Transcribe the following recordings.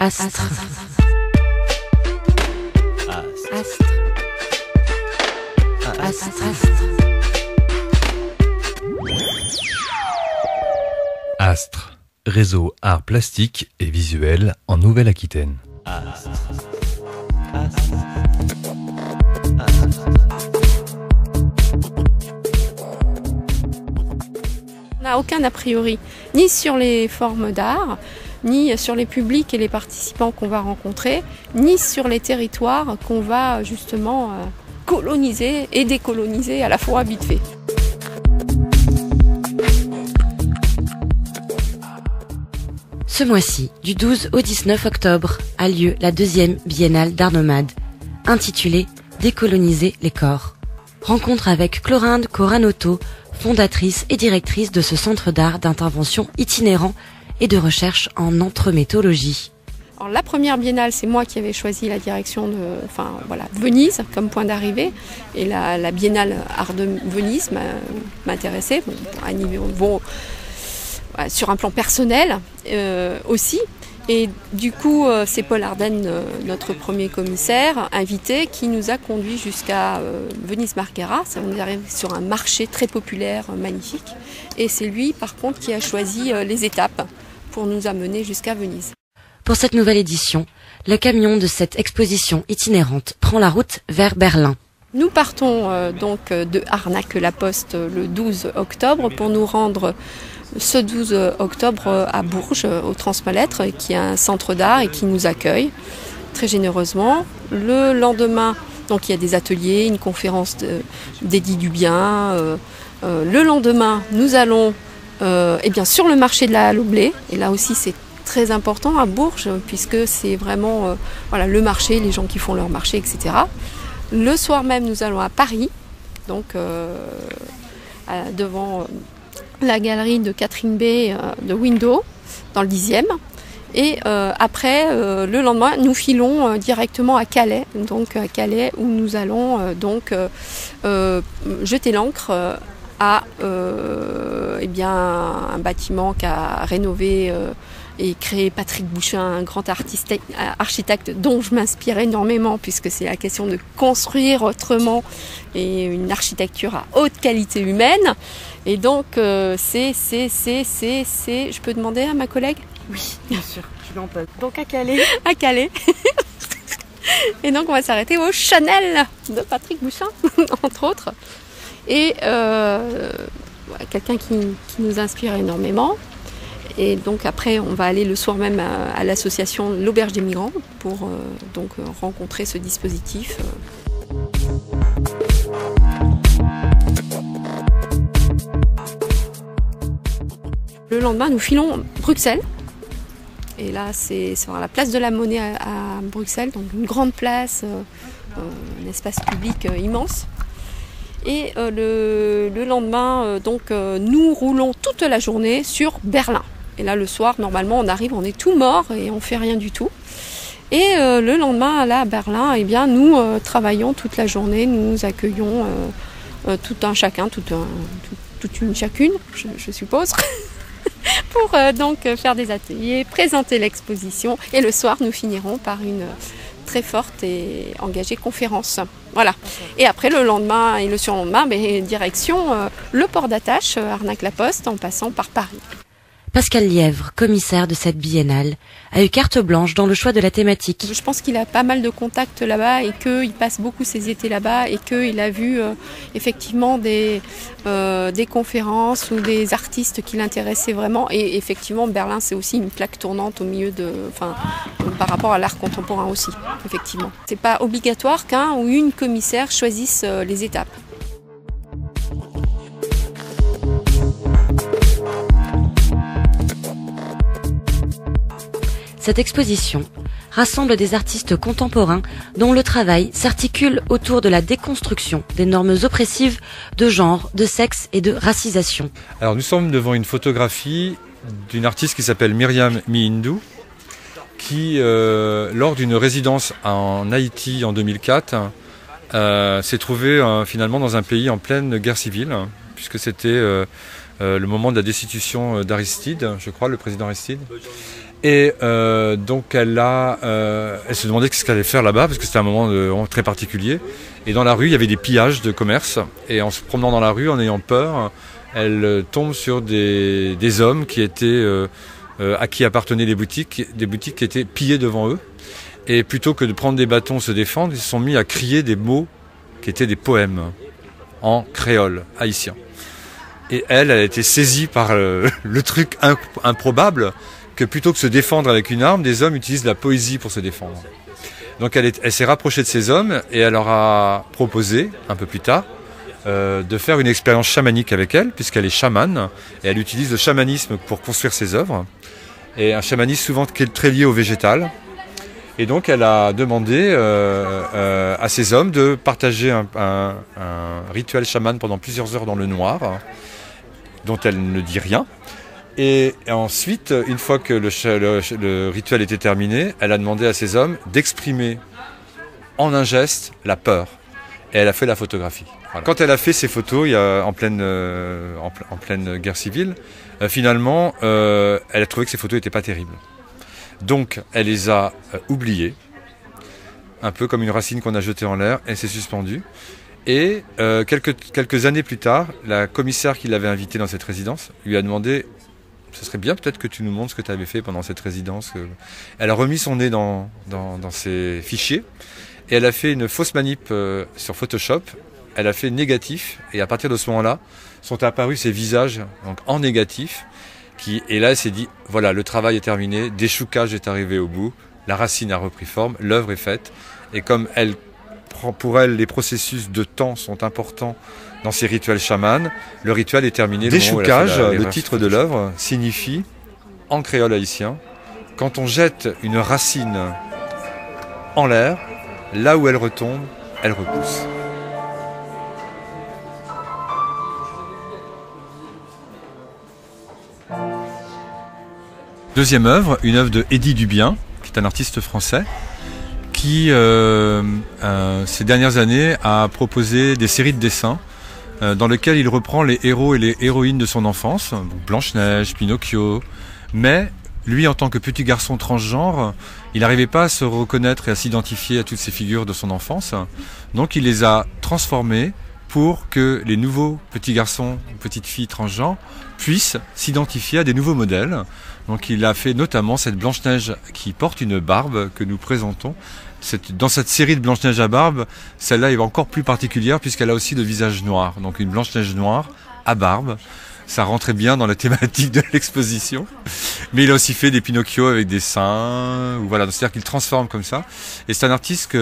Astre. Astre. Astre. Astre, réseau art plastique et visuel en Nouvelle-Aquitaine. On n'a aucun a priori, ni sur les formes d'art, ni sur les publics et les participants qu'on va rencontrer, ni sur les territoires qu'on va justement coloniser et décoloniser à la fois vite fait. Ce mois-ci, du 12 au 19 octobre, a lieu la 2e biennale d'art nomade, intitulée « Décoloniser les corps ». Rencontre avec Clorinde Coranoto, fondatrice et directrice de ce centre d'art d'intervention itinérant et de recherche en entremétologie. Alors, la première biennale, c'est moi qui avais choisi la direction de Venise comme point d'arrivée. Et la biennale Art de Venise m'intéressait sur un plan personnel aussi. Et du coup, c'est Paul Ardenne, notre premier commissaire, invité, qui nous a conduits jusqu'à Venise Marghera. On est arrivé sur un marché très populaire, magnifique. Et c'est lui, par contre, qui a choisi les étapes pour nous amener jusqu'à Venise. Pour cette nouvelle édition, le camion de cette exposition itinérante prend la route vers Berlin. Nous partons donc de Harnack-la-Poste le 12 octobre pour nous rendre ce 12 octobre à Bourges, au Transmalettre, qui est un centre d'art et qui nous accueille très généreusement. Le lendemain, donc il y a des ateliers, une conférence d'Eddie Dubien. Le lendemain, nous allons sur le marché de la Halle au Blé. Et là aussi, c'est très important à Bourges, puisque c'est vraiment le marché, les gens qui font leur marché, etc. Le soir même, nous allons à Paris, donc devant la galerie de Catherine Bay de Window, dans le 10e. Et après, le lendemain, nous filons directement à Calais, donc à Calais où nous allons jeter l'ancre à un bâtiment qu'a rénové et créé Patrick Bouchin, un grand architecte dont je m'inspire énormément, puisque c'est la question de construire autrement et une architecture à haute qualité humaine. Et donc, je peux demander à ma collègue ? Oui, bien sûr, je l'en peux. Donc à Calais. À Calais. Et donc, on va s'arrêter au Chanel de Patrick Bouchin, entre autres. Et quelqu'un qui nous inspire énormément. Et donc après, on va aller le soir même à l'association L'Auberge des Migrants pour rencontrer ce dispositif. Le lendemain, nous filons Bruxelles. Et là, c'est la place de la Monnaie à Bruxelles, donc une grande place, un espace public immense. Et le lendemain, nous roulons toute la journée sur Berlin. Et là, le soir, normalement, on arrive, on est tout mort et on fait rien du tout. Et le lendemain, là, à Berlin, nous travaillons toute la journée, nous accueillons tout un chacun, toute une chacune, je suppose, pour faire des ateliers, présenter l'exposition. Et le soir, nous finirons par une très forte et engagée conférence. Voilà. Et après, le lendemain et le surlendemain, direction le port d'attache, Harnack-la-Poste, en passant par Paris. Pascal Lièvre, commissaire de cette biennale, a eu carte blanche dans le choix de la thématique. Je pense qu'il a pas mal de contacts là-bas et qu'il passe beaucoup ses étés là-bas et qu'il a vu effectivement des conférences ou des artistes qui l'intéressaient vraiment. Et effectivement, Berlin, c'est aussi une plaque tournante au milieu par rapport à l'art contemporain aussi, effectivement. C'est pas obligatoire qu'un ou une commissaire choisisse les étapes. Cette exposition rassemble des artistes contemporains dont le travail s'articule autour de la déconstruction des normes oppressives de genre, de sexe et de racisation. Alors nous sommes devant une photographie d'une artiste qui s'appelle Myriam Mihindou, qui, lors d'une résidence en Haïti en 2004, s'est trouvée finalement dans un pays en pleine guerre civile, puisque c'était le moment de la destitution d'Aristide, je crois, le président Aristide. Et donc elle se demandait ce qu'elle allait faire là-bas, parce que c'était un moment très particulier. Et dans la rue, il y avait des pillages de commerce. Et en se promenant dans la rue, en ayant peur, elle tombe sur des hommes qui étaient, à qui appartenaient des boutiques qui étaient pillées devant eux. Et plutôt que de prendre des bâtons se défendre, ils se sont mis à crier des mots qui étaient des poèmes en créole haïtien. Et elle a été saisie par le truc improbable que plutôt que se défendre avec une arme, des hommes utilisent la poésie pour se défendre. Donc elle s'est rapprochée de ces hommes et elle leur a proposé, un peu plus tard, de faire une expérience chamanique avec elle, puisqu'elle est chamane, et elle utilise le chamanisme pour construire ses œuvres. Et un chamanisme souvent qui est très lié au végétal. Et donc elle a demandé à ces hommes de partager un rituel chaman pendant plusieurs heures dans le noir, dont elle ne dit rien. Et ensuite, une fois que le rituel était terminé, elle a demandé à ces hommes d'exprimer en un geste la peur. Et elle a fait la photographie. Voilà. Quand elle a fait ces photos, en pleine guerre civile, finalement, elle a trouvé que ces photos n'étaient pas terribles. Donc, elle les a oubliées, un peu comme une racine qu'on a jetée en l'air, elle s'est suspendue. Et quelques années plus tard, la commissaire qui l'avait invitée dans cette résidence lui a demandé: ce serait bien peut-être que tu nous montres ce que tu avais fait pendant cette résidence. Elle a remis son nez dans ses fichiers et elle a fait une fausse manip sur Photoshop. Elle a fait négatif et à partir de ce moment-là, sont apparus ces visages donc en négatif. Et là, elle s'est dit, voilà, le travail est terminé, déchoucage est arrivé au bout, la racine a repris forme, l'œuvre est faite. Et comme pour elle, les processus de temps sont importants dans ces rituels chamans, le rituel est terminé. Déchoucage, le titre de l'œuvre, signifie, en créole haïtien, quand on jette une racine en l'air, là où elle retombe, elle repousse. Deuxième œuvre, une œuvre de Eddy Dubien, qui est un artiste français, qui, ces dernières années, a proposé des séries de dessins dans lesquels il reprend les héros et les héroïnes de son enfance, Blanche-Neige, Pinocchio, mais lui, en tant que petit garçon transgenre, il n'arrivait pas à se reconnaître et à s'identifier à toutes ces figures de son enfance, donc il les a transformées pour que les nouveaux petits garçons, petites filles transgenres puissent s'identifier à des nouveaux modèles. Donc il a fait notamment cette Blanche-Neige qui porte une barbe que nous présentons. Dans cette série de Blanche-Neige à barbe, celle-là est encore plus particulière puisqu'elle a aussi le visage noir. Donc une Blanche-Neige noire à barbe, ça rentrait bien dans la thématique de l'exposition. Mais il a aussi fait des Pinocchio avec des seins, voilà, c'est-à-dire qu'il transforme comme ça. Et c'est un artiste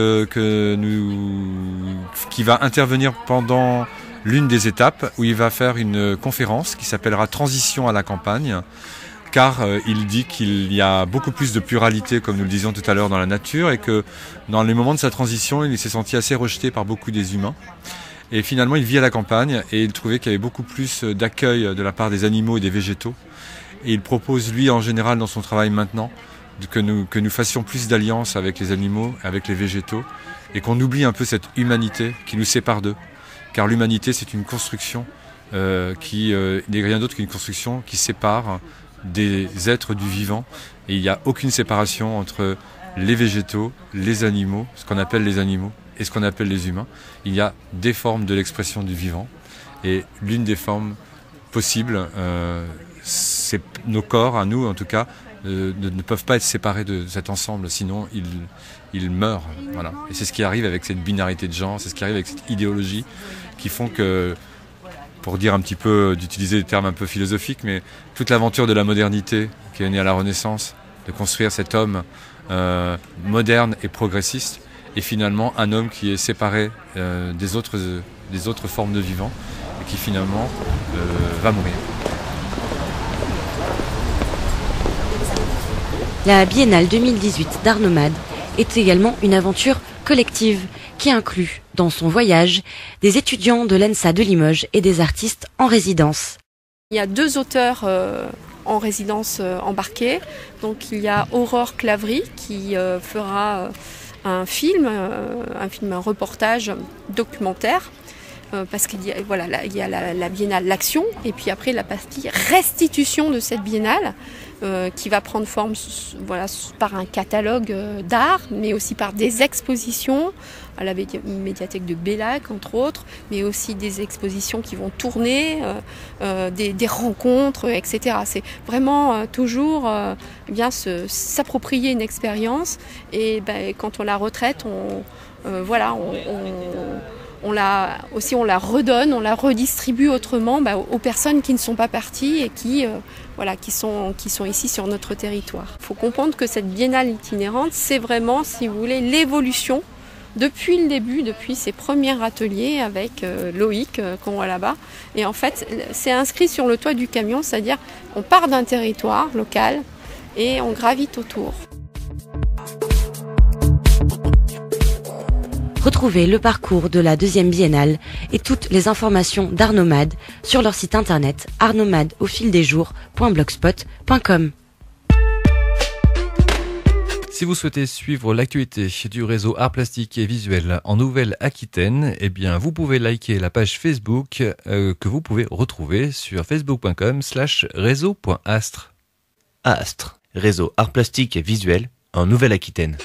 qui va intervenir pendant l'une des étapes où il va faire une conférence qui s'appellera Transition à la campagne. Car il dit qu'il y a beaucoup plus de pluralité, comme nous le disions tout à l'heure, dans la nature, et que dans les moments de sa transition, il s'est senti assez rejeté par beaucoup des humains. Et finalement, il vit à la campagne, et il trouvait qu'il y avait beaucoup plus d'accueil de la part des animaux et des végétaux. Et il propose, lui, en général, dans son travail maintenant, que nous fassions plus d'alliances avec les animaux, avec les végétaux, et qu'on oublie un peu cette humanité qui nous sépare d'eux. Car l'humanité, c'est une construction qui n'est rien d'autre qu'une construction qui sépare des êtres du vivant, et il n'y a aucune séparation entre les végétaux, les animaux, ce qu'on appelle les animaux, et ce qu'on appelle les humains. Il y a des formes de l'expression du vivant, et l'une des formes possibles, c'est nos corps, à nous en tout cas, ne peuvent pas être séparés de cet ensemble, sinon ils meurent. Voilà. Et c'est ce qui arrive avec cette binarité de genre, c'est ce qui arrive avec cette idéologie qui font que, pour dire un petit peu, d'utiliser des termes un peu philosophiques, mais toute l'aventure de la modernité qui est née à la Renaissance, de construire cet homme moderne et progressiste, et finalement un homme qui est séparé des autres formes de vivants, et qui finalement va mourir. La Biennale 2018 d'Art Nomade est également une aventure collective qui inclut, dans son voyage, des étudiants de l'ENSA de Limoges et des artistes en résidence. Il y a 2 auteurs en résidence embarqués. Donc il y a Aurore Claverie qui fera un reportage documentaire. Parce qu'il y a, la Biennale L'Action, et puis après la partie restitution de cette Biennale. qui va prendre forme par un catalogue d'art, mais aussi par des expositions à la médiathèque de Bellac, entre autres, mais aussi des expositions qui vont tourner, des rencontres, etc. C'est vraiment toujours s'approprier une expérience, et quand on la retraite, on la redonne, on la redistribue autrement aux personnes qui ne sont pas parties et qui sont ici sur notre territoire. Il faut comprendre que cette biennale itinérante, c'est vraiment, si vous voulez, l'évolution depuis le début, depuis ses premiers ateliers avec Loïc qu'on voit là-bas. Et en fait, c'est inscrit sur le toit du camion, c'est-à-dire on part d'un territoire local et on gravite autour. Retrouvez le parcours de la deuxième biennale et toutes les informations d'Arnomad sur leur site internet arnomadauxfildesjours.blogspot.com. Si vous souhaitez suivre l'actualité du réseau Arts Plastiques et Visuels en Nouvelle-Aquitaine, eh bien, vous pouvez liker la page Facebook que vous pouvez retrouver sur facebook.com/réseau.astre. Astre, réseau Arts Plastiques et Visuels en Nouvelle-Aquitaine.